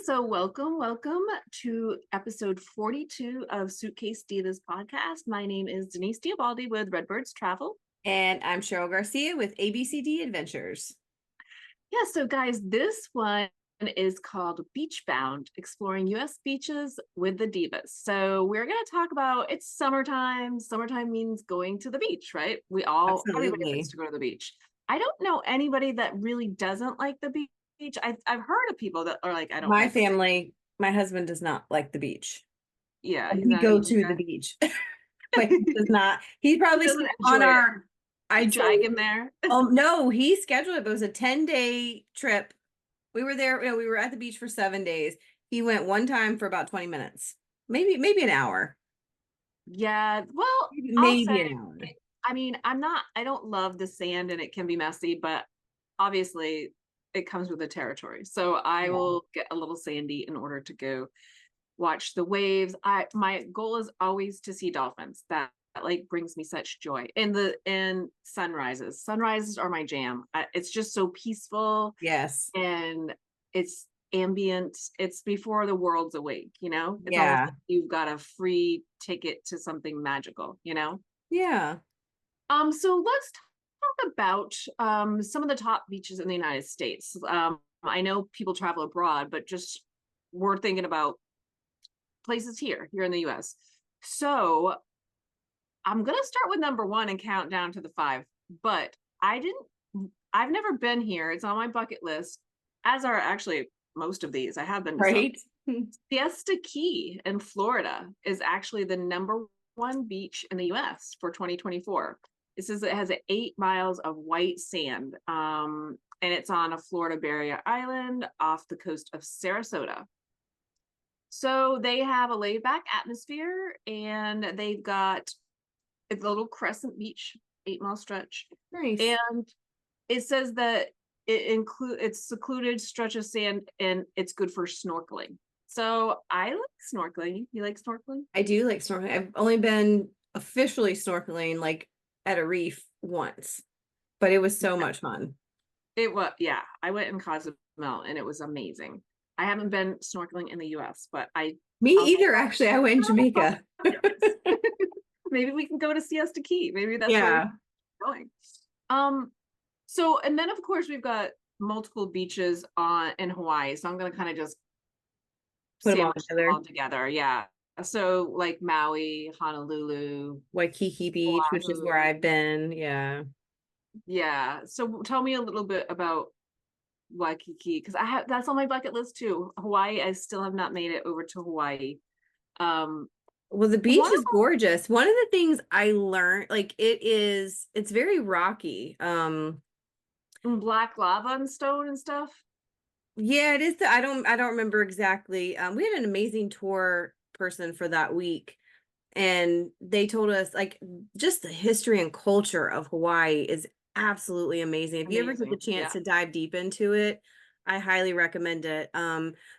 So welcome to episode 42 of Suitcase Divas podcast. My name is Denise Diabaldi with Redbirds Travel. And I'm Cheryl Garcia with ABCD Adventures. Yeah, so guys, this one is called Beachbound, Exploring U.S. Beaches with the Divas. So we're going to talk about, it's summertime. Summertime means going to the beach, right? Everybody likes Absolutely. to go to the beach. I don't know anybody that really doesn't like the beach. I've heard of people that are like, I don't My like the beach. family, my husband does not like the beach. Yeah, he's We not a go beach to the guy. beach, but he does not. He He probably doesn't sits on enjoy it. our, You I'd drag say, him there. no, he scheduled it, but it was a 10-day trip. We were there, we were at the beach for 7 days. He went one time for about 20 minutes, maybe an hour, Yeah, well, I'll say, maybe an hour. I don't love the sand and it can be messy, but obviously it comes with the territory. So I Yeah. will get a little sandy in order to go watch the waves. My goal is always to see dolphins. That like brings me such joy. And sunrises. Sunrises are my jam. It's just so peaceful Yes. and it's ambient. It's before the world's awake, It's almost Yeah. like you've got a free ticket to something magical. Yeah. So let's talk about some of the top beaches in the United States. I know people travel abroad, but just we're thinking about places here in the US. So I'm gonna start with number one and count down to the five, but I've never been here. It's on my bucket list, as are actually most of these. I have been to some. Right. Siesta Key in Florida is actually the number one beach in the US for 2024. It says it has 8 miles of white sand, and it's on a Florida barrier island off the coast of Sarasota. So they have a laid back atmosphere and they've got a little crescent beach, 8 mile stretch. Nice. And it says that it's secluded stretch of sand and it's good for snorkeling. So I like snorkeling. You like snorkeling? I do like snorkeling. I've only been officially snorkeling like at a reef once, but it was so much fun. It was, yeah. I went in Cozumel and it was amazing. I haven't been snorkeling in the US, but Me I'll either, actually. I went in Jamaica. maybe we can go to Siesta Key. Maybe that's where Yeah. we're going. Um, so and then of course we've got multiple beaches in Hawaii. So I'm gonna kind of just Put them all sandwich them together. all together. Yeah. So like Maui, Honolulu, Waikiki Beach, which is where Oahu. I've been. Yeah. Yeah. So tell me a little bit about Waikiki because I have that's on my bucket list too. Hawaii, I still have not made it over to Hawaii. Um, Well, the beach one is gorgeous. One of the things I learned, like it's very rocky. of black lava and stone and stuff. Yeah, it is. I don't remember exactly. We had an amazing tour person for that week, and they told us like just the history and culture of Hawaii is absolutely amazing. If you ever get the Amazing. chance Yeah. to dive deep into it, I highly recommend it.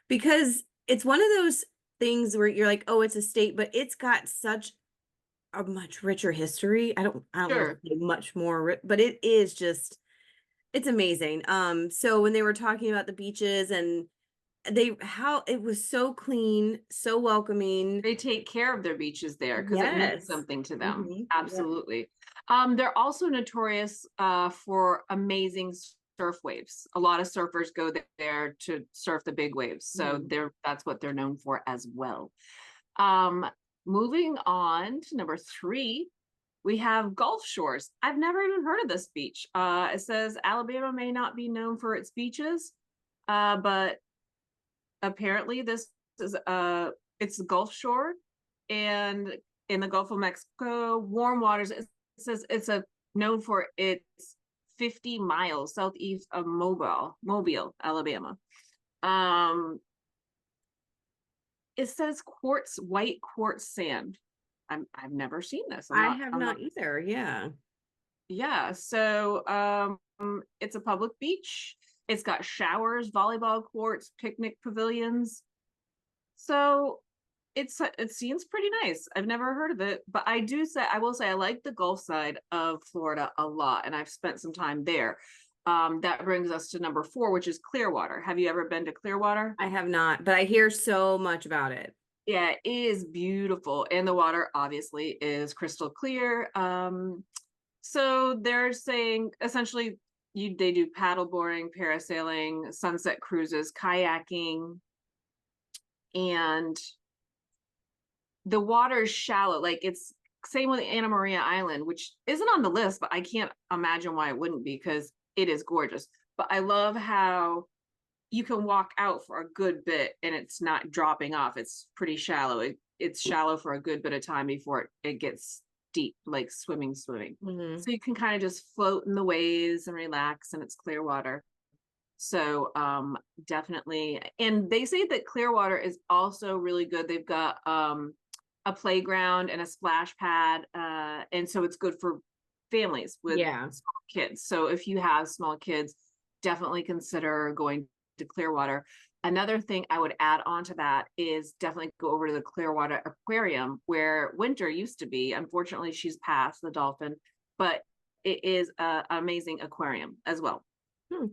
Because it's one of those things where you're like, oh, it's a state, but it's got such a much richer history. I don't want to Sure. say much more, but it is just it's amazing. So when they were talking about the beaches and how it was so clean, so welcoming. They take care of their beaches there because it means Yes. something to them. Yeah. Absolutely. They're also notorious for amazing surf waves. A lot of surfers go there to surf the big waves. So Mhm. that's what they're known for as well. Um, Moving on to number three, we have Gulf Shores. I've never even heard of this beach. It says Alabama may not be known for its beaches, but apparently this is it's the Gulf Shore and in the Gulf of Mexico, warm waters. It says it's a known for its 50 miles southeast of Mobile, Alabama. Um, it says white quartz sand. I've never seen this. I have I'm not not either. Yeah. Yeah, so it's a public beach. It's got showers, volleyball courts, picnic pavilions. So it seems pretty nice. I've never heard of it, but I will say I like the Gulf side of Florida a lot, and I've spent some time there. that brings us to number 4, which is Clearwater. Have you ever been to Clearwater? I have not, but I hear so much about it. Yeah, it is beautiful, and the water obviously is crystal clear. So they're saying essentially they do paddle boarding, parasailing, sunset cruises, kayaking, and the water is shallow. Like it's same with Anna Maria Island, which isn't on the list, but I can't imagine why it wouldn't be because it is gorgeous. But I love how you can walk out for a good bit and it's not dropping off. It's pretty shallow. It's shallow for a good bit of time before it gets deep, like swimming. Mhm. So you can kind of just float in the waves and relax, and it's clear water. So definitely. And they say that Clearwater is also really good. They've got a playground and a splash pad. And so it's good for families with Yeah. small kids. So if you have small kids, definitely consider going to Clearwater. Another thing I would add on to that is definitely go over to the Clearwater Aquarium where Winter used to be. Unfortunately, she's passed, the dolphin, but it is an amazing aquarium as well. Hmm.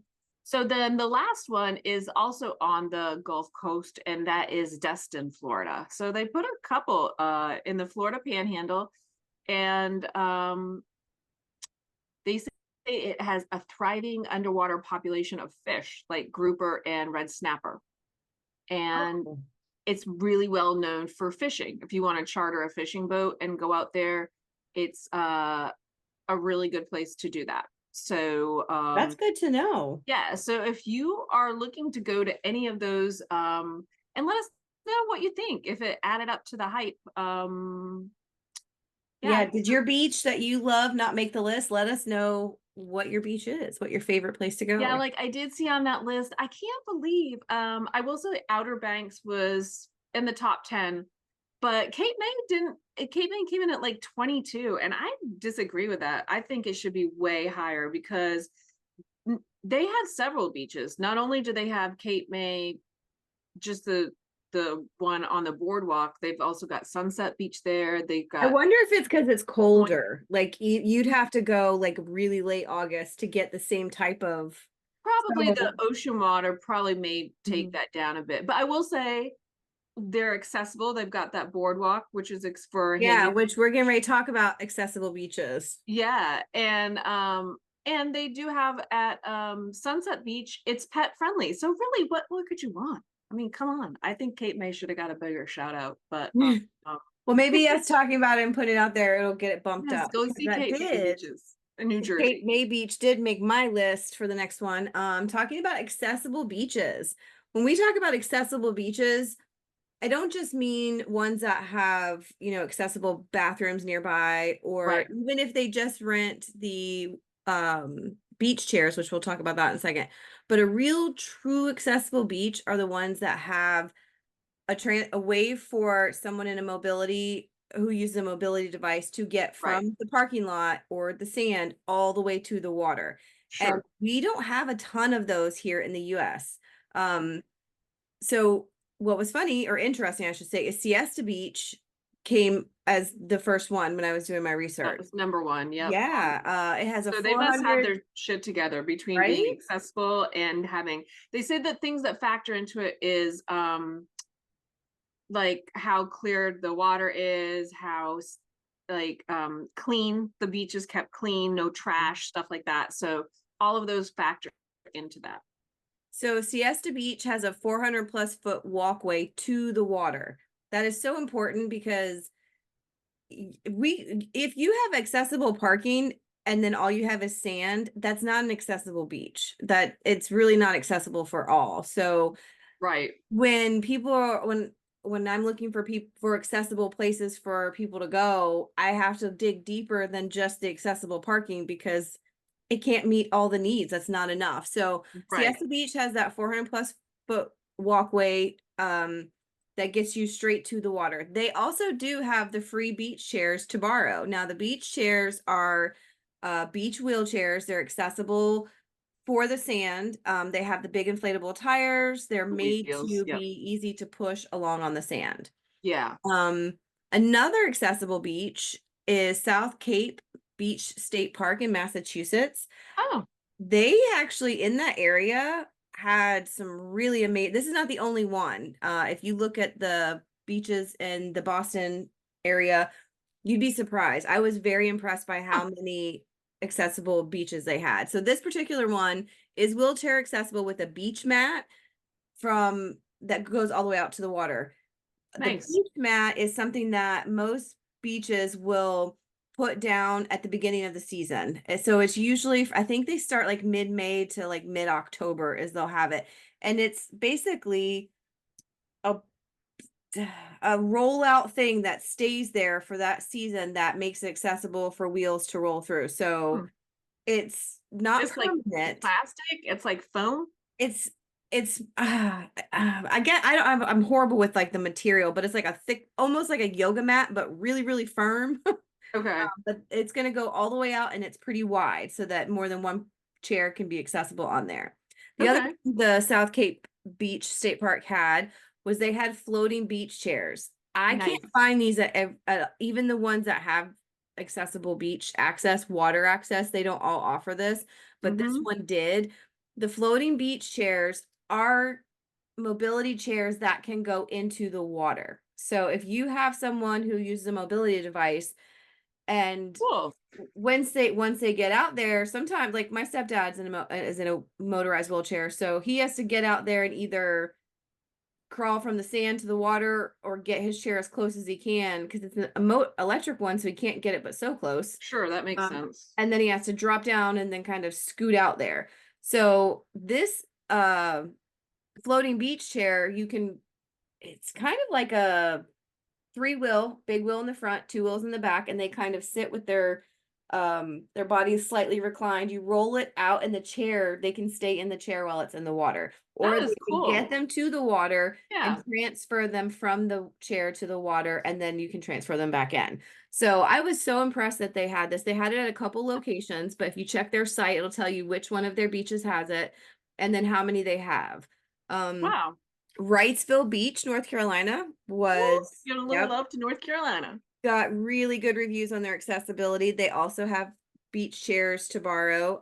So then the last one is also on the Gulf Coast, and that is Destin, Florida. So they put a couple in the Florida Panhandle, and they say it has a thriving underwater population of fish like grouper and red snapper. And Oh. it's really well known for fishing. If you want to charter a fishing boat and go out there, it's a really good place to do that. So That's good to know. yeah, so if you are looking to go to any of those, and let us know what you think if it added up to the hype. Yeah, Yeah, did your beach that you love not make the list? Let us know what your beach is, what your favorite place to yeah, go. like I did see on that list. I can't believe I will say Outer Banks was in the top 10, but Cape May didn't. Cape May came in at like 22, and I disagree with that. I think it should be way higher because they have several beaches. Not only do they have Cape May, just the one on the boardwalk, they've also got Sunset Beach there. They've I got wonder if it's because it's Point. colder. Like you'd have to go like really late August to get the same type of. Probably the So, ocean water probably may take mhm. that down a bit. But I will say they're accessible. They've got that boardwalk, which is for Yeah, handy. which we're getting ready to talk about accessible beaches. Yeah, and they do have at Sunset Beach, it's pet friendly. So really what could you want? I mean, come on. I think Cape May should have got a bigger shout out, but um Well, maybe us talking about it and putting it out there, it'll get it bumped yes, up go because see that Cape May did. beaches in New Cape Jersey. May Beach did make my list for the next one. Talking about accessible beaches. When we talk about accessible beaches, I don't just mean ones that have, accessible bathrooms nearby, or Right. even if they just rent the beach chairs, which we'll talk about that in a second. But a real true accessible beach are the ones that have a way for someone in a mobility who uses a mobility device to get Right. from the parking lot or the sand all the way to the water. And Sure. we don't have a ton of those here in the US. So what was funny or interesting, I should say, is Siesta Beach came as the first one when I was doing my That research. was number 1. Yep. Yeah, it has a So they must have 400, their shit together between being right? accessible and having, they say that things that factor into it is like how clear the water is, how like clean the beach is kept clean, no trash, stuff like that. So all of those factor into that. So Siesta Beach has a 400 plus foot walkway to the water. That is so important because if you have accessible parking and then all you have is sand, that's not an accessible beach. That it's really not accessible for all. So Right. when people are when I'm looking for people for accessible places for people to go, I have to dig deeper than just the accessible parking because it can't meet all the needs. That's not enough. So Right. Siesta Beach has that 400 plus foot walkway that gets you straight to the water. They also do have the free beach chairs to borrow. Now the beach chairs are beach wheelchairs. They're accessible for the sand. They have the big inflatable tires. They're The made wheels. to be Yep. easy to push along on the sand. Yeah. Um, Another accessible beach is South Cape Beach State Park in Massachusetts. Oh. They actually in that area had some really amazing. This is not the only one. If you look at the beaches in the Boston area, you'd be surprised. I was very impressed by Huh, how many accessible beaches they had. So this particular one is wheelchair accessible with a beach mat from that goes all the way out to the water. The nice. beach mat is something that most beaches will put down at the beginning of the season. And so it's usually, I think they start like mid-May to like mid-October is they'll have it. And it's basically a a rollout thing that stays there for that season that makes it accessible for wheels to roll through. So Hmm. it's not It's like permanent. plastic. It's like foam. It's I get I don't I'm horrible with like the material, but it's like a thick, almost like a yoga mat, but really, really firm. Okay. But it's gonna go all the way out and it's pretty wide so that more than one chair can be accessible on there. The other Okay. thing the South Cape Beach State Park had was they had floating beach chairs. I can't Nice. find these at even the ones that have accessible beach access, water access, they don't all offer this, but this Mm-hmm. one did. The floating beach chairs are mobility chairs that can go into the water. So if you have someone who uses a mobility device and Cool. once they get out there, sometimes like my stepdad's is in a motorized wheelchair, so he has to get out there and either crawl from the sand to the water or get his chair as close as he can because it's an electric one, so he can't get it but so close. Sure, that makes Um, sense. and then he has to drop down and then kind of scoot out there. So this floating beach chair, it's kind of like a three wheel, big wheel in the front, two wheels in the back, and they kind of sit with their bodies slightly reclined. You roll it out in the chair, they can stay in the chair while it's in the water. Or That they is can get cool. them to the water and Yeah. transfer them from the chair to the water, and then you can transfer them back in. So I was so impressed that they had this. They had it at a couple locations, but if you check their site, it'll tell you which one of their beaches has it and then how many they have. Um, Wow. Wrightsville Beach, North Carolina Woo, was, give a little yep, love to North Carolina. got really good reviews on their accessibility. They also have beach chairs to borrow.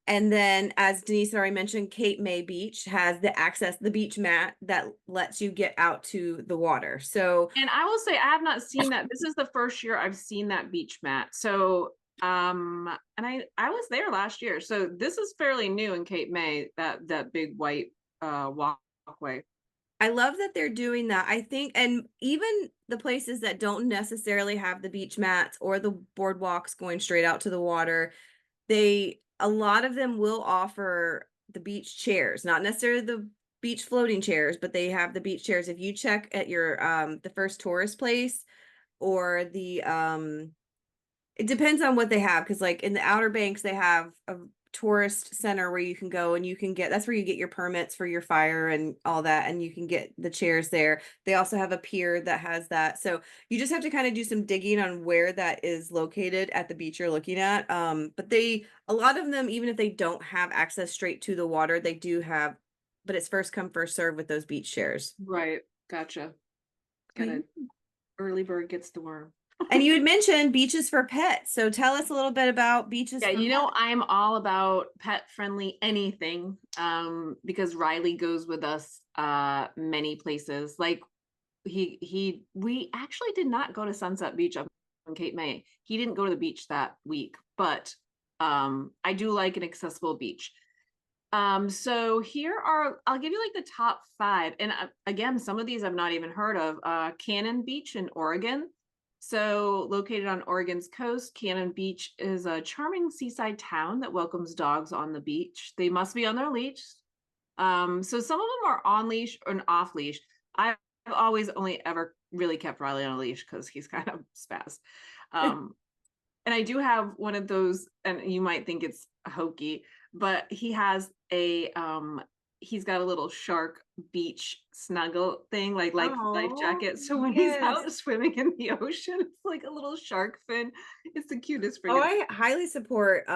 And then as Denise already mentioned, Cape May Beach has the beach mat that lets you get out to the water. So And I will say I have not seen that. This is the first year I've seen that beach mat. So and I was there last year. So this is fairly new in Cape May, that big white walkway. I love that they're doing that. I think, and even the places that don't necessarily have the beach mats or the boardwalks going straight out to the water, a lot of them will offer the beach chairs, not necessarily the beach floating chairs, but they have the beach chairs. If you check at your the first tourist place or the it depends on what they have because like in the Outer Banks they have a tourist center where you can go and you can get that's where you get your permits for your fire and all that and you can get the chairs there. They also have a pier that has that. So you just have to kind of do some digging on where that is located at the beach you're looking at. But they a lot of them, even if they don't have access straight to the water, they do have, but it's first come, first serve with those beach chairs. Right. Gotcha. Got Okay. it. Early bird gets the worm. And you had mentioned beaches for pets. So tell us a little bit about beaches Yeah, for you know, pets. I'm all about pet friendly anything, because Riley goes with us many places. Like we actually did not go to Sunset Beach up in Cape May. He didn't go to the beach that week, but I do like an accessible beach. So here are, I'll give you like the top five. And again, some of these I've not even heard of. Cannon Beach in Oregon. So located on Oregon's coast, Cannon Beach is a charming seaside town that welcomes dogs on the beach. They must be on their leash. So some of them are on leash or off leash. I've always only ever really kept Riley on a leash because he's kind of spaz. Um, and I do have one of those, and you might think it's hokey, but he has he's got a little shark beach snuggle thing, like life Oh, jacket. So when he's yes. out swimming in the ocean, it's like a little shark fin. It's the cutest Oh, freaking. I highly support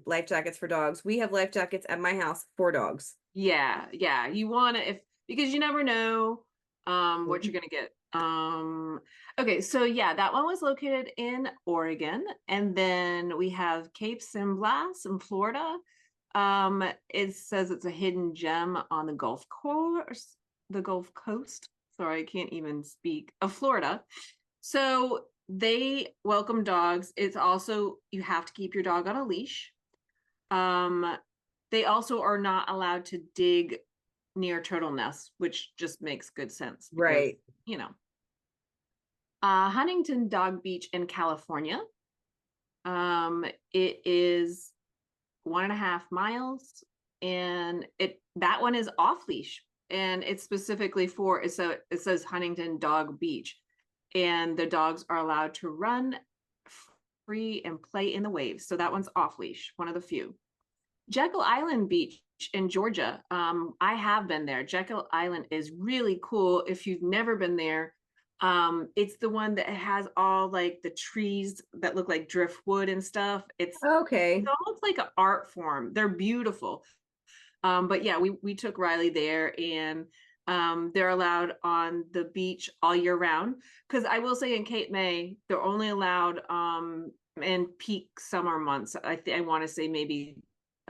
life jackets for dogs. We have life jackets at my house for dogs. Yeah, yeah. You want to if because you never know. What you're gonna get. Okay, so yeah, that one was located in Oregon, and then we have Cape San Blas in Florida. It says it's a hidden gem on the Gulf Coast. Sorry, I can't even speak, of Florida. So they welcome dogs. It's also, you have to keep your dog on a leash. Um, they also are not allowed to dig near turtle nests, which just makes good sense because, Right. you know. Huntington Dog Beach in California. It is 1.5 miles, and that one is off leash, and it's specifically for, so it says Huntington Dog Beach, and the dogs are allowed to run free and play in the waves. So that one's off leash, one of the few. Jekyll Island Beach in Georgia. I have been there. Jekyll Island is really cool. If you've never been there, it's the one that has all like the trees that look like driftwood and stuff. It's Okay. almost like an art form. They're beautiful. But yeah, we took Riley there, and they're allowed on the beach all year round. Because I will say in Cape May, they're only allowed in peak summer months. I want to say maybe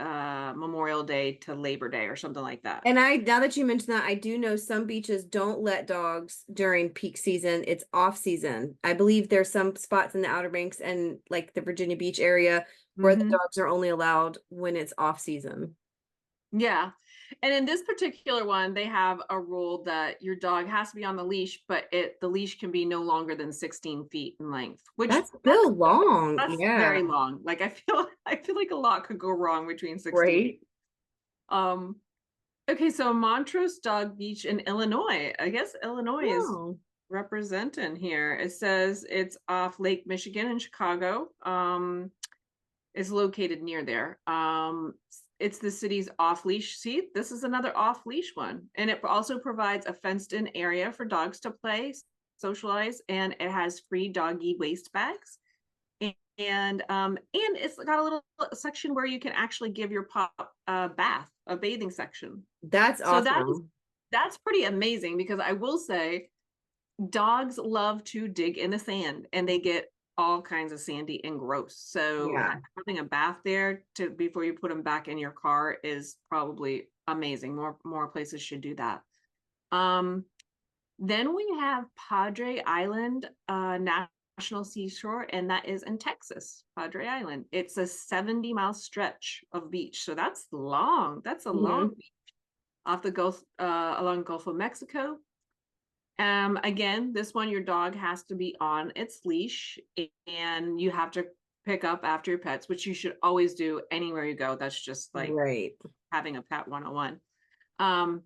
Memorial Day to Labor Day or something like that. And now that you mentioned that, I do know some beaches don't let dogs during peak season. It's off season. I believe there's some spots in the Outer Banks and like the Virginia Beach area where the Mm-hmm. dogs are only allowed when it's off season. Yeah. And in this particular one, they have a rule that your dog has to be on the leash, but the leash can be no longer than 16 feet in length, which That's still long. that's Yeah. very long. Like I feel like a lot could go wrong between 16. Right. Um, okay, so Montrose Dog Beach in Illinois. I guess Illinois is Oh. representing here. It says it's off Lake Michigan in Chicago. Is located near there. It's the city's off leash. See, this is another off leash one. And it also provides a fenced in area for dogs to play, socialize, and it has free doggy waste bags. And it's got a little section where you can actually give your pup a bath, a bathing section. That's So awesome. that's pretty amazing, because I will say dogs love to dig in the sand, and they get all kinds of sandy and gross. So Yeah. having a bath there before you put them back in your car is probably amazing. More places should do that. Um, then we have Padre Island National Seashore, and that is in Texas, Padre Island. It's a 70-mile stretch of beach. So that's long. That's a long Mhm. beach off the Gulf, along Gulf of Mexico. Again, this one, your dog has to be on its leash, and you have to pick up after your pets, which you should always do anywhere you go. That's just like Right. having a pet 101. Um,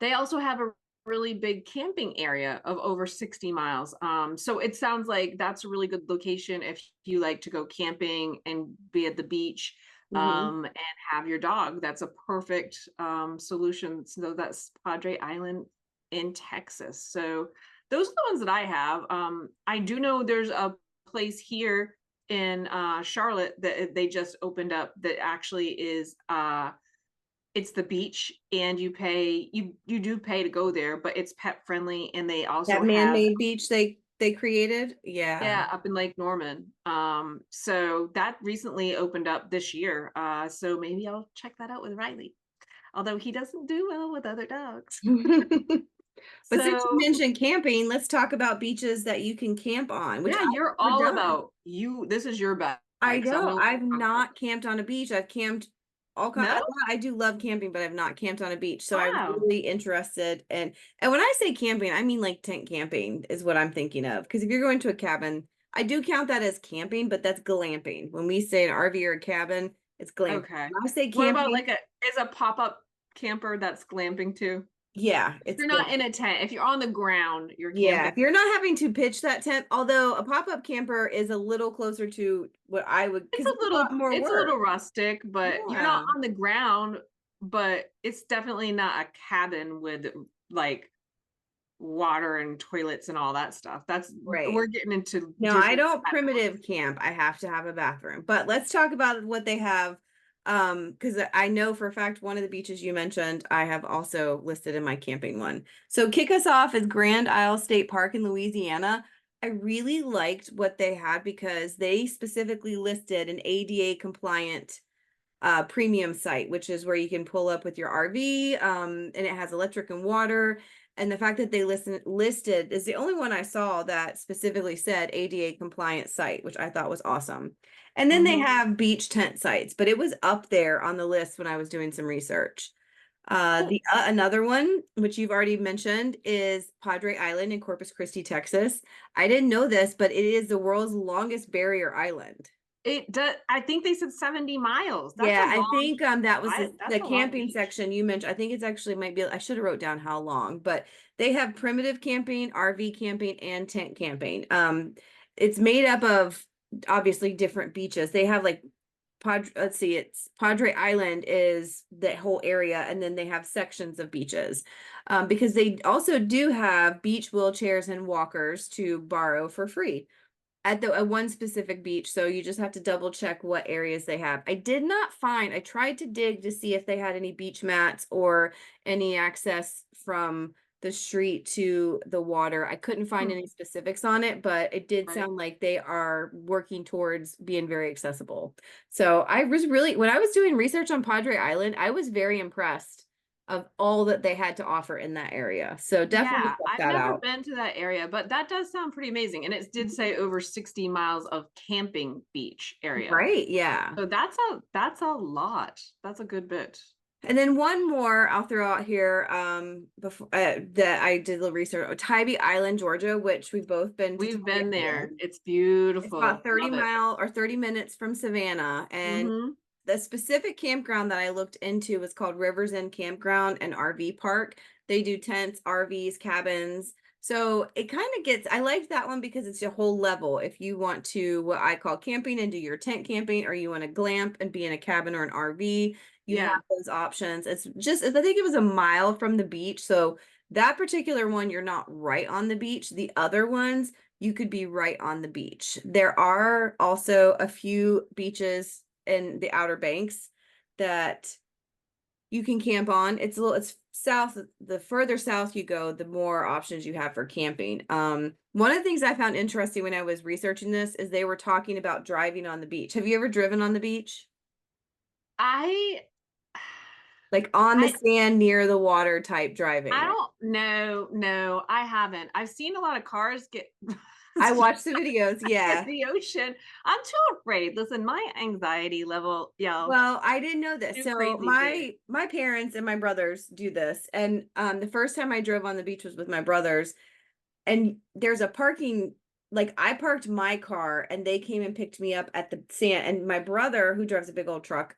they also have a really big camping area of over 60 miles. So it sounds like that's a really good location if you like to go camping and be at the beach, Mhm. and have your dog. That's a perfect solution. So that's Padre Island in Texas. So those are the ones that I have. I do know there's a place here in Charlotte that they just opened up that actually is it's the beach, and you do pay to go there, but it's pet friendly, and they That also have, man-made beach they created. Yeah. yeah, up in Lake Norman. So that recently opened up this year. So maybe I'll check that out with Riley, although he doesn't do well with other dogs. But since you So mentioned camping, let's talk about beaches that you can camp on, which yeah, I've you're never all done. about you. This is your bag, I so I'm know gonna let I've you talk about not camped on a beach. I've camped no. I do love camping, but I've not camped on a beach. So I'm Wow. really interested and when I say camping, I mean like tent camping is what I'm thinking of. Because if you're going to a cabin, I do count that as camping, but that's glamping. When we say an RV or a cabin, it's glamping. Okay. When I say What about camping, like a pop-up camper that's glamping too? yeah, it's You're not in a tent. If you're on the ground, you're yeah, camping. if you're not having to pitch that tent, although a pop-up camper is a little closer to what I would, because it's a lot more It's a work. little rustic, but you're not Yeah, on the ground, but it's definitely not a cabin with like water and toilets and all that stuff. right. We're getting into No, I different don't categories. primitive camp. I have to have a bathroom. But let's talk about what they have Because I know for a fact one of the beaches you mentioned, I have also listed in my camping one. So kick us off is Grand Isle State Park in Louisiana. I really liked what they had because they specifically listed an ADA compliant premium site, which is where you can pull up with your RV, and it has electric and water. And the fact that they listed is the only one I saw that specifically said ADA compliant site, which I thought was awesome. And then they Mhm. have beach tent sites, but it was up there on the list when I was doing some research. Cool. The another one, which you've already mentioned, is Padre Island in Corpus Christi, Texas. I didn't know this, but it is the world's longest barrier island. It does. I think they said 70 miles. That's a Yeah, I long, think that was that's the a long camping beach. section you mentioned. I think it's actually might be I should have wrote down how long, but they have primitive camping, RV camping, and tent camping. It's made up of obviously different beaches. They have like let's see, it's Padre Island is the whole area, and then they have sections of beaches. Because they also do have beach wheelchairs and walkers to borrow for free at the at one specific beach, so you just have to double check what areas they have. I did not find, I tried to dig to see if they had any beach mats or any access from the street to the water. I couldn't find Hmm. any specifics on it, but it did Right. sound like they are working towards being very accessible. So I was really, when I was doing research on Padre Island, I was very impressed of all that they had to offer in that area. So definitely Yeah, check I've that never out. been to that area, but that does sound pretty amazing. And it did say over 60 miles of camping beach area. Right, yeah. So that's a lot. That's a good bit. And then one more I'll throw out here, before that I did a little research. Tybee Island, Georgia, which we've both been to We've Tybee been there. Island. It's It's about beautiful. 30 Love it. mile or 30 minutes from Savannah. And Mm-hmm. the specific campground that I looked into was called Rivers End Campground and RV Park. They do tents, RVs, cabins. So it kind of gets, I like that one because it's a whole level. If you want to, what I call camping and do your tent camping, or you want to glamp and be in a cabin or an RV, you have Yeah. those options. It's just, I think it was a mile from the beach. So that particular one, you're not right on the beach. The other ones, you could be right on the beach. There are also a few beaches in the Outer Banks that you can camp on. It's a little, it's south. The further south you go, the more options you have for camping. One of the things I found interesting when I was researching this is they were talking about driving on the beach. Have you ever driven on the beach? I Like on the I sand near the water type I driving. don't know. No, I haven't. I've seen a lot of cars get I watched the videos. in Yeah. the ocean. I'm too afraid. Listen, my anxiety level, yo, Well, I didn't know this. too So crazy too. my parents and my brothers do this. And the first time I drove on the beach was with my brothers. And there's a parking, like I parked my car and they came and picked me up at the sand. And my brother, who drives a big old truck,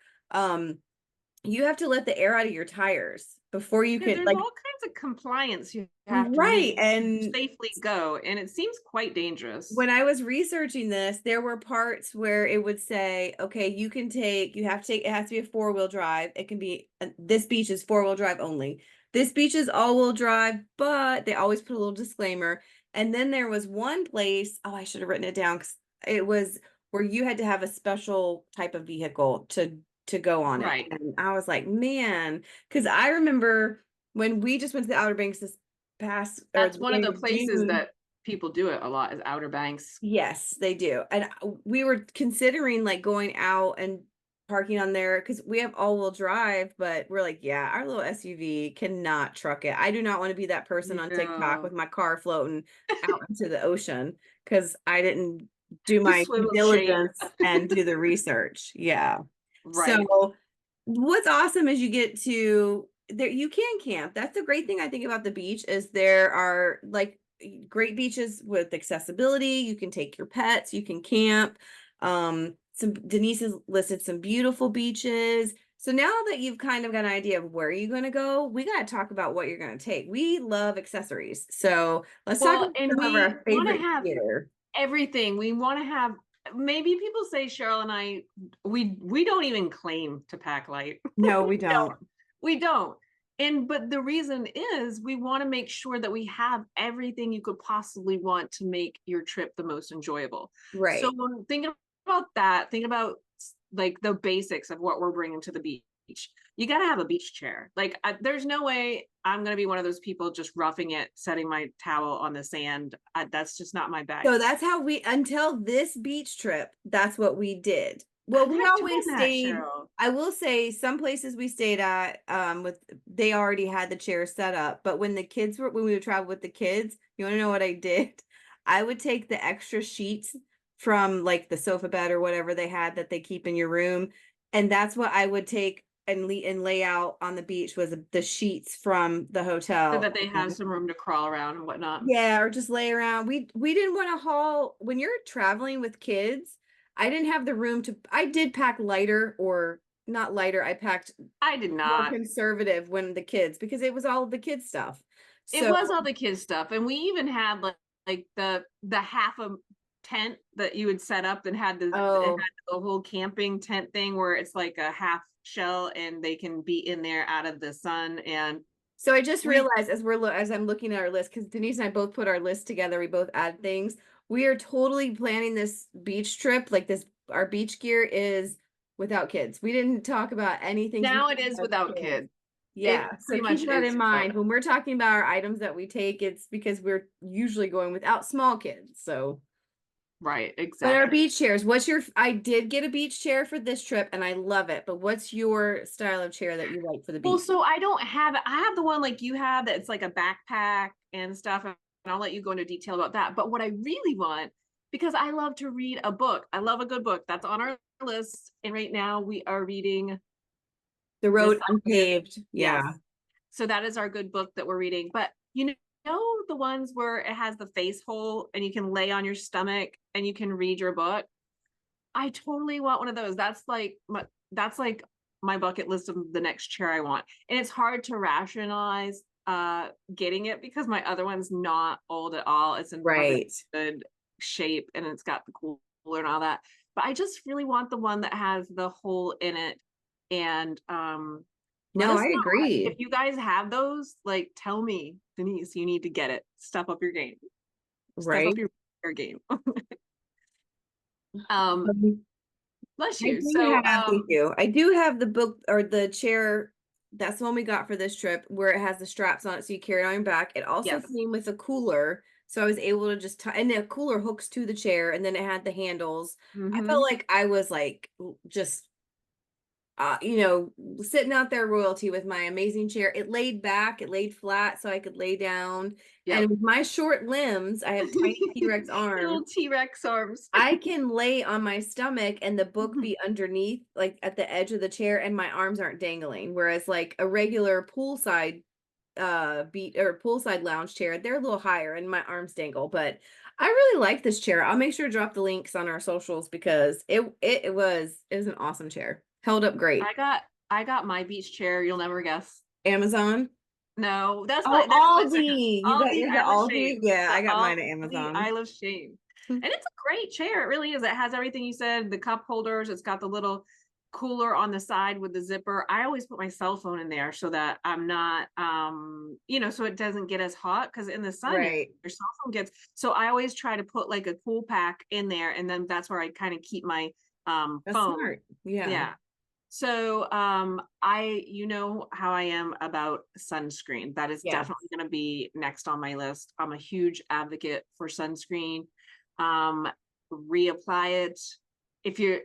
you have to let the air out of your tires before you Yeah, can there's like all kinds of compliance you have to right. meet to And safely go, and it seems quite dangerous. when I was researching this, there were parts where it would say, okay, you have to take, it has to be a four-wheel drive. It can be, this beach is four-wheel drive only. This beach is all-wheel drive, but they always put a little disclaimer. And then there was one place, oh, I should have written it down because it was where you had to have a special type of vehicle to go on it. Right. And I was like, man, because I remember when we just went to the Outer Banks this past or That's the one of beginning the of places June. that people do it a lot is Outer Banks. Yes, they do. And we were considering like going out and parking on there because we have all-wheel drive, but we're like, yeah, our little SUV cannot truck it. I do not want to be that person on TikTok Yeah. with my car floating out into the ocean because I didn't do The my due swivel shape. diligence and do the research. Yeah. Right. So what's awesome is you get to there you can camp. That's the great thing I think about the beach is there are like great beaches with accessibility. You can take your pets, you can camp. Some Denise has listed some beautiful beaches. So now that you've kind of got an idea of where you're going to go, we got to talk about what you're going to take. We love accessories. So let's talk Well, about and some of we our want to favorite have gear. everything. We want to have, maybe people say Cheryl and I, we don't even claim to pack light. No, we We don't. don't. We don't. And but the reason is we want to make sure that we have everything you could possibly want to make your trip the most enjoyable. So Right. when thinking about that, think about like the basics of what we're bringing to the beach. You got to have a beach chair. Like there's no way I'm going to be one of those people just roughing it, setting my towel on the sand. That's just not my bag. So that's how until this beach trip, that's what we did. Well, I'm we not always doing that, stayed, Cheryl. I will say some places we stayed at, they already had the chairs set up. But when when we would travel with the kids, you want to know what I did? I would take the extra sheets from like the sofa bed or whatever they had that they keep in your room. And that's what I would take and lay out on the beach was the sheets from the So hotel. that they have some room to crawl around and whatnot. Yeah, or just lay around. We didn't want to haul when you're traveling with kids. I didn't have the room to. I did pack lighter or not lighter. I packed I did more not. conservative when the kids because it was all the kids stuff. It So was all the kids stuff, and we even had like the half a tent that you would set up that had it had oh, the whole camping tent thing where it's like a half shell and they can be in there out of the sun. And so I just we realized as I'm looking at our list because Denise and I both put our list together. We both add things. We are totally planning this beach trip. Like this, our beach gear is without kids. We didn't talk about anything to now do it is with without kids. kids. It Yeah, so pretty much keep that is in without. mind. When we're talking about our items that we take, it's because we're usually going without small kids. So, Right, but our exactly. beach chairs, I did get a beach chair for this trip and I love it. But what's your style of chair that you like for the Well, beach? so I don't have it. I have the one like you have that's like a backpack and stuff, and I'll let you go into detail about that. But what I really want, because I love to read a book, I love a good book. That's on our list. And right now we are reading The this. road unpaved. Yes. Yeah. So that is our good book that we're reading. But the ones where it has the face hole and you can lay on your stomach and you can read your book. I totally want one of those. That's like my bucket list of the next chair I want. And it's hard to rationalize getting it because my other one's not old at all. It's in perfect Right. good shape and it's got the cooler and all that. But I just really want the one that has the hole in it. And let No, us I know if agree. you guys have those. Like, tell me, Denise, you need to get it. Step up your game. Step Right. up your game. um, bless I you. do So have, thank you. I do have the book or the chair. That's the one we got for this trip where it has the straps on it so you carry it on your back. It also yes. came with a cooler. So I was able to just tie, and the cooler hooks to the chair and then it had the handles. I felt Mm-hmm. like I was like just sitting out there royalty with my amazing chair. It laid back, it laid flat so I could lay down. And Yep. with my short limbs, I have tiny T-Rex Your arms. little T-Rex arms. I can lay on my stomach and the book be underneath, like at the edge of the chair, and my arms aren't dangling. Whereas like a regular poolside beat or poolside lounge chair, they're a little higher and my arms dangle. But I really like this chair. I'll make sure to drop the links on our socials because it was an awesome chair. Held up great. I got my beach chair. You'll never guess. Amazon. No, Oh, that's my second. Aldi. You got Aldi yours at Isle of Aldi? Shame. Yeah, The I got mine at Aldi Amazon. Isle of Shame. And it's a great chair. It really is. It has everything you said, the cup holders. It's got the little cooler on the side with the zipper. I always put my cell phone in there so that I'm not so it doesn't get as hot because in the sun Right. your cell phone gets. So I always try to put like a cool pack in there and then that's where I kind of keep my That's phone. smart. Yeah. Yeah. So you know how I am about sunscreen. That is Yes. definitely going to be next on my list. I'm a huge advocate for sunscreen. Reapply it if you're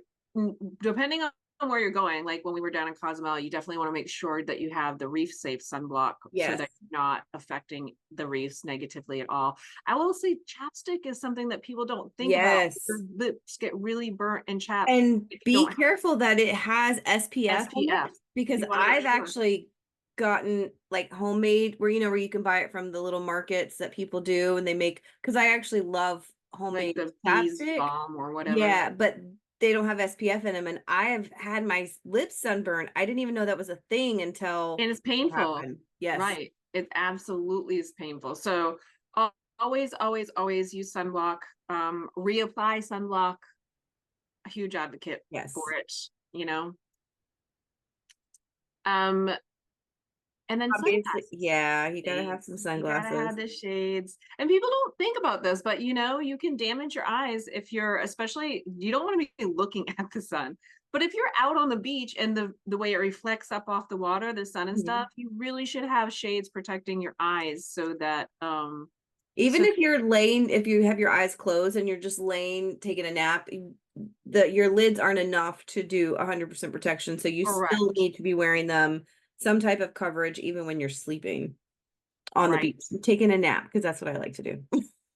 depending on where you're going. Like when we were down in Cozumel, you definitely want to make sure that you have the reef safe sunblock so Yes. that you're not affecting the reefs negatively at all. I will say chapstick is something that people don't think about. Your Yes. lips get really burnt and chapped And if you be don't have careful that it has SPF on SPF. it because You want to make I've sure. actually gotten like homemade where you can buy it from the little markets that people do and they make because I actually love Like homemade the bees chapstick. balm or whatever. Yeah, but they don't have SPF in them and I have had my lips sunburned. I didn't even know that was a thing until And it's it painful. happened. Yes. Right. It absolutely is painful. So always, always, always use sunblock. Reapply sunblock. A huge advocate for Yes. it, you know. Um, And then Obviously, sunglasses. yeah, you gotta have some Shades. You gotta have sunglasses. the shades. And people don't think about this, but you can damage your eyes if you're, especially, you don't want to be looking at the sun. But if you're out on the beach and the way it reflects up off the water, the sun and Mhm. stuff, you really should have shades protecting your eyes so that Even so if you're laying, if you have your eyes closed and you're just laying, taking a nap, your lids aren't enough to do 100% protection. So you still correct. need to be wearing them, some type of coverage, even when you're sleeping on the Right. beach, taking a nap, because that's what I like to do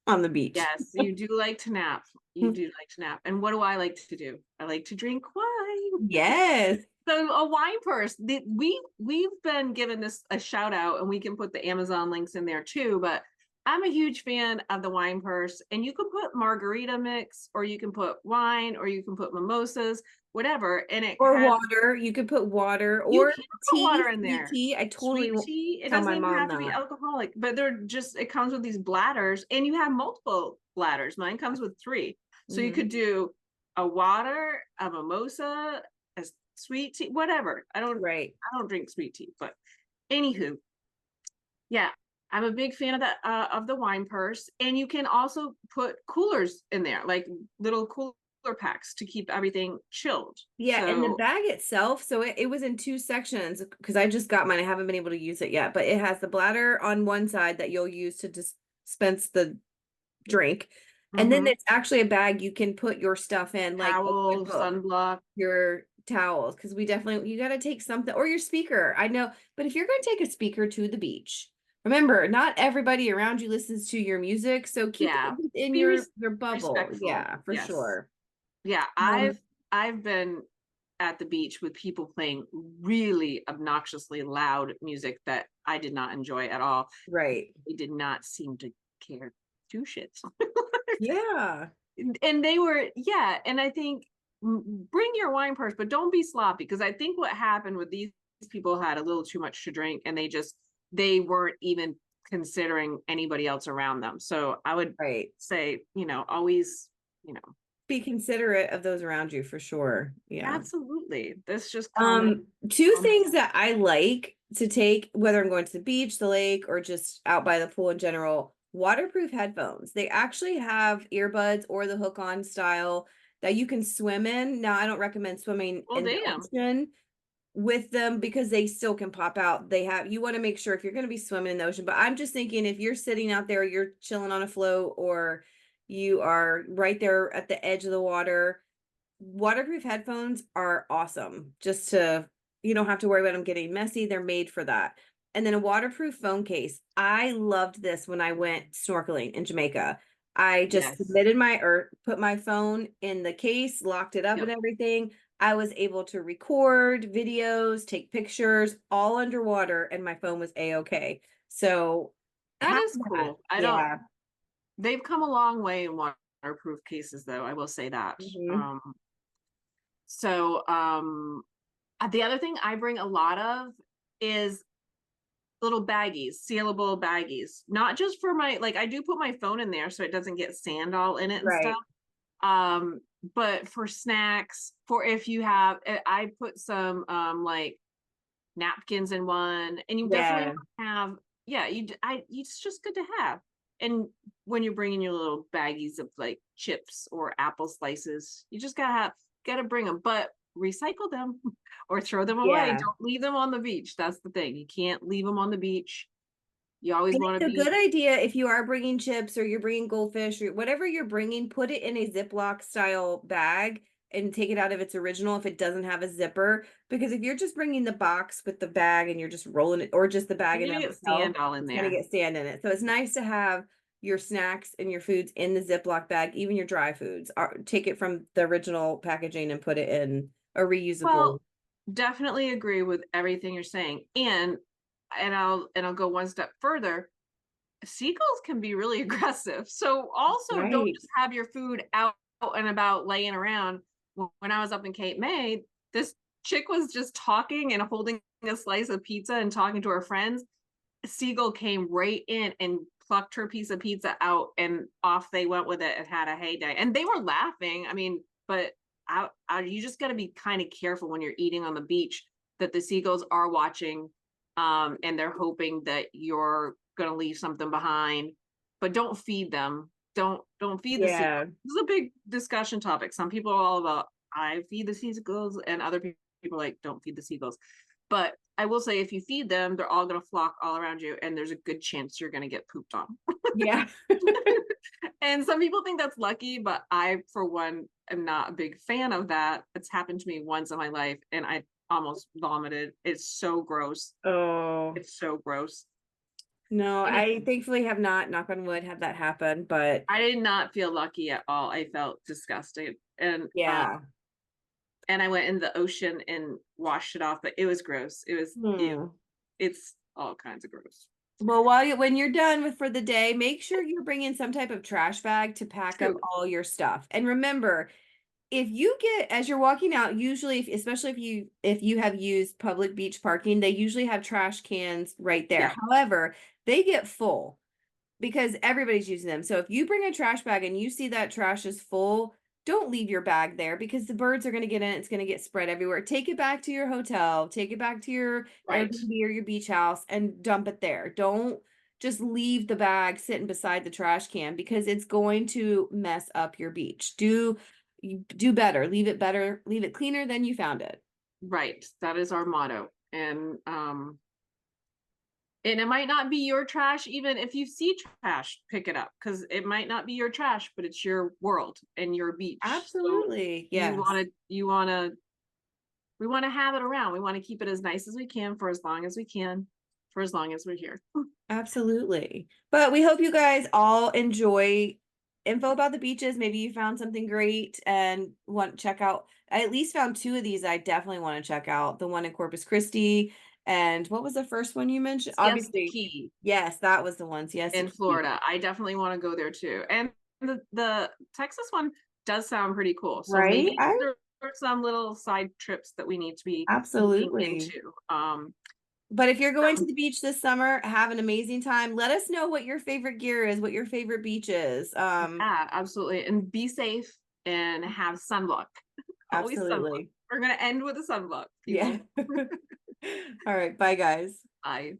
on the beach. Yes, you do like to nap. You do like to nap. And what do I like to do? I like to drink wine. Yes. So a wine purse. We've been given this a shout out, and we can put the Amazon links in there too. But I'm a huge fan of the wine purse, and you can put margarita mix, or you can put wine, or you can put mimosas, whatever, and it Or has. water. You could put water You or can put tea, water in sweet there. tea. I totally Sweet tea. It tell doesn't my even mom have to be that. alcoholic, but it comes with these bladders, and you have multiple bladders. Mine comes with three. So you Mhm. could do a water, a mimosa, a sweet tea, whatever. Right. I don't drink sweet tea, but anywho, yeah, I'm a big fan of the wine purse, and you can also put coolers in there, like little cooler packs to keep everything chilled. Yeah, and the So bag itself, so it was in two sections because I just got mine. I haven't been able to use it yet, but it has the bladder on one side that you'll use to dispense the drink. And then mhm. it's actually a bag you can put your stuff in, like a Towel, book, sunblock. your towels, because we definitely, you got to take something, or your speaker. I know, but if you're going to take a speaker to the beach, remember, not everybody around you listens to your music, so keep Yeah. it within Be your bubble. respectful. Yeah, for Yes. sure. Yeah. Um, I've been at the beach with people playing really obnoxiously loud music that I did not enjoy at all. right. They did not seem to care two shits. Yeah. And they were, yeah. And I think bring your wine purse, but don't be sloppy, because I think what happened with these people had a little too much to drink, and they weren't even considering anybody else around them. So I would Right. say, always, you know, Be considerate of those around you for sure. Yeah. absolutely. This just common. Two common things that I like to take, whether I'm going to the beach, the lake, or just out by the pool in general, waterproof headphones. They actually have earbuds or the hook-on style that you can swim in. Now, I don't recommend swimming Well, in the damn. ocean with them because they still can pop out. You want to make sure if you're going to be swimming in the ocean, but I'm just thinking if you're sitting out there, you're chilling on a float, or you are right there at the edge of the water, waterproof headphones are awesome. You don't have to worry about them getting messy. They're made for that. And then a waterproof phone case. I loved this when I went snorkeling in Jamaica. I just Yes. submitted or put my phone in the case, locked it up and Yep. everything. I was able to record videos, take pictures all underwater, and my phone was a-okay. So That have is that. cool. I don't, Yeah. they've come a long way in waterproof cases, though. I will say that. Mhm. So the other thing I bring a lot of is little baggies, sealable baggies. Not just for like I do put my phone in there so it doesn't get sand all in it and stuff. Right. Um, but for snacks, for if you have, I put some like napkins in one, and you definitely Yeah. have, yeah, it's just good to have. And when you're bringing your little baggies of like chips or apple slices, you just gotta bring them, but recycle them or throw them away. Yeah. Don't leave them on the beach. That's the thing. You can't leave them on the beach. You always And want to it's a be. good idea if you are bringing chips or you're bringing goldfish or whatever you're bringing, put it in a Ziploc style bag and take it out of its original if it doesn't have a zipper. Because if you're just bringing the box with the bag and you're just rolling it, or just the bag You're in gonna of get itself, sand all in it's going to there. get sand in it. So it's nice to have your snacks and your foods in the Ziploc bag, even your dry foods. Take it from the original packaging and put it in a reusable. Well, definitely agree with everything you're saying. And I'll go one step further. Seagulls can be really aggressive. So also don't Right. just have your food out and about laying around. When I was up in Cape May, this chick was just talking and holding a slice of pizza and talking to her friends. A seagull came right in and plucked her piece of pizza out, and off they went with it and had a heyday. And they were laughing. I mean, but you just got to be kind of careful when you're eating on the beach that the seagulls are watching and they're hoping that you're gonna leave something behind, but don't feed them. Don't feed the Yeah. seagulls. This is a big discussion topic. Some people are all about I feed the seagulls, and other people are like don't feed the seagulls. But I will say, if you feed them, they're all gonna flock all around you, and there's a good chance you're gonna get pooped on. Yeah. And some people think that's lucky, but I, for one, am not a big fan of that. It's happened to me once in my life, and I almost vomited. It's so gross. Oh, It's so gross. no, And I thankfully have not, knock on wood, had that happen, but I did not feel lucky at all. I felt disgusted. yeah. And I went in the ocean and washed it off, but it was gross. It was ew. Hmm. It's all kinds of gross. Well, when you're done with for the day, make sure you're bringing some type of trash bag to pack up True. all your stuff. And remember, if you get as you're walking out, usually especially if you have used public beach parking, they usually have trash cans right there. Yeah. However, they get full because everybody's using them. So if you bring a trash bag and you see that trash is full, don't leave your bag there because the birds are going to get in it. It's going to get spread everywhere. Take it back to your hotel, take it back to your Right. Airbnb or your beach house and dump it there. Don't just leave the bag sitting beside the trash can because it's going to mess up your beach. Do better. Leave it better. Leave it cleaner than you found it. Right. That is our motto. And it might not be your trash, even if you see trash, pick it up because it might not be your trash, but it's your world and your beach. So Absolutely. you Yes. want to, you want to, we want to have it around. We want to keep it as nice as we can for as long as we can, for as long as we're here. Absolutely. But we hope you guys all enjoy info about the beaches. Maybe you found something great and want to check out. I at least found two of these I definitely want to check out. The one in Corpus Christi and what was the first one you mentioned? Siesta Obviously, Key yes, that was the one. Yes, in Florida. I definitely want to go there too. And the Texas one does sound pretty cool. So right? maybe there are some little side trips that we need to be looking Absolutely. into. But if you're going to Um, the beach this summer, have an amazing time. Let us know what your favorite gear is, what your favorite beach is. yeah, absolutely. And be safe and have sunblock. Always sunblock. Absolutely. We're gonna end with a sunblock, Yeah. people. All right. Bye, guys. Bye.